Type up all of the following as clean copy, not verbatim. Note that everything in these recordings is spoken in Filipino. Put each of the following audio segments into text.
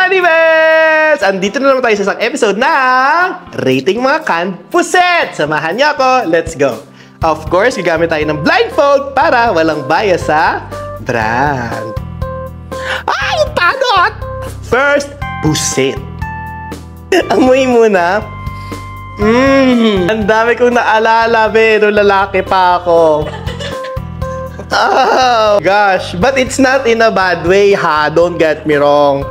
Animes! Andito na naman tayo sa isang episode ng Rating Mga Canned Puset! Samahan niyo ako, let's go! Of course, gagamit tayo ng blindfold para walang bias sa brand. Ay, tanot! First, puset. Amoy muna. Ang dami kong naalala, nung lalaki pa ako. Oh, gosh. But it's not in a bad way, ha? Don't get me wrong.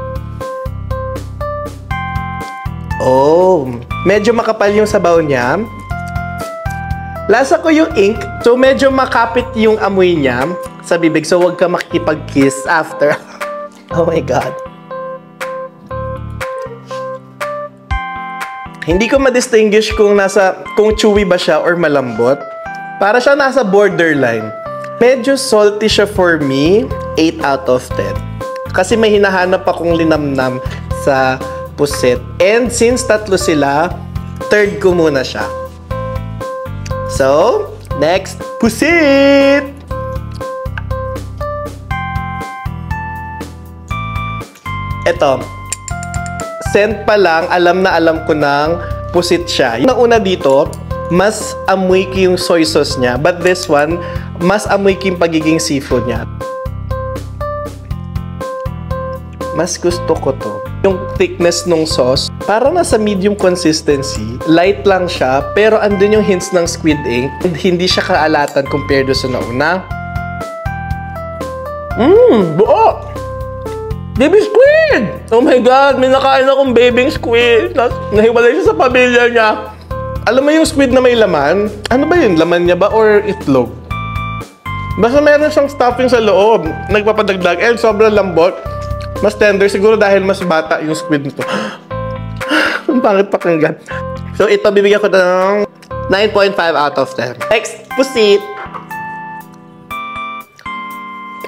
Oh, medyo makapal yung sabaw niya. Lasa ko yung ink, so medyo makapit yung amoy niya sa bibig. So, huwag ka makikipag-kiss after. Oh my God. Hindi ko ma-distinguish kung chewy ba siya or malambot. Para siya nasa borderline. Medyo salty siya for me, 8 out of 10. Kasi may hinahanap akong linamnam sa puset. And since tatlo sila, third ko muna siya. So, next, pusit! Ito, scent pa lang, alam na alam ko ng pusit siya. Yung una dito, mas amoy ko yung soy sauce niya. But this one, mas amoy ko yung pagiging seafood niya. Mas gusto ko to. Yung thickness ng sauce, parang nasa medium consistency. Light lang siya, pero andun yung hints ng squid ink. And hindi siya kaalatan compared sa nauna. Buo! Baby squid! Oh my God, may nakain akong baby squid. Nahiwalay siya sa pamilya niya. Alam mo yung squid na may laman? Ano ba yun? Laman niya ba or itlog? Basta meron siyang stuffing sa loob. Nagpapadagdag and sobrang lambot. Mas tender. Siguro dahil mas bata yung squid nito. Ang pangit pakinggan. So ito, bibigyan ko ng 9.5 out of 10. Next, pusit.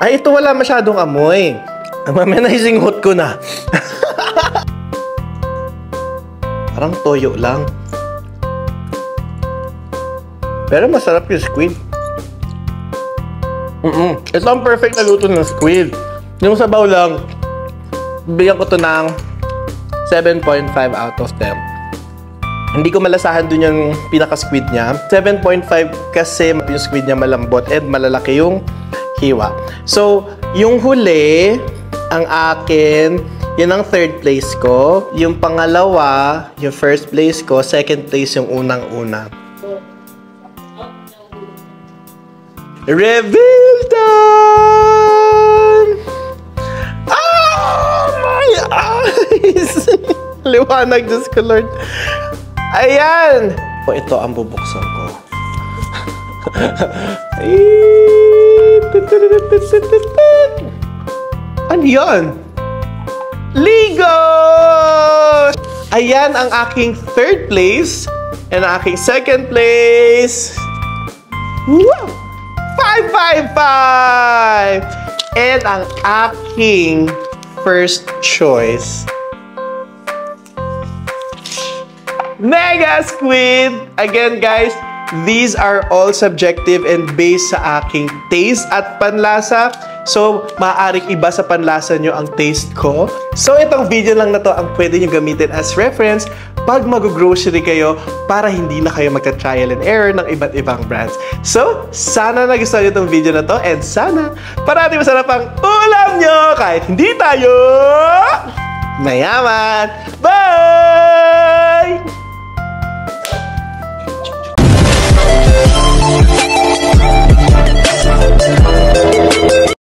Ay, ito wala masyadong amoy. Mamaya naisinghot ko na. Parang toyo lang. Pero masarap yung squid. Ito ang perfect na luto ng squid. Yung sabaw lang, bigyan ko to ng 7.5 out of 10. Hindi ko malasahan dun yung pinaka-squid niya. 7.5 kasi yung squid niya malambot and malalaki yung hiwa. So, yung huli, ang akin, yun ang third place ko. Yung pangalawa, yung first place ko. Second place yung unang-una. Reveal time! Oh my eyes! Liwanag, Diyos ko, Lord. Ayan! O, ito ang bubuksan ko. Ano yan? Ligo! Ayan ang aking third place and ang aking second place. Wow! 555! And ang aking first choice, Mega Squid! Again, guys, these are all subjective and based sa aking taste at panlasa. So, maaaring iba sa panlasa nyo ang taste ko. So, itong video lang na to ang pwede nyo gamitin as reference pag mag-grocery kayo para hindi na kayo magka-trial and error ng iba't ibang brands. So, sana nagustuhan nyo itong video na to and sana parati masarap ang ulam nyo kahit hindi tayo mayaman. Bye!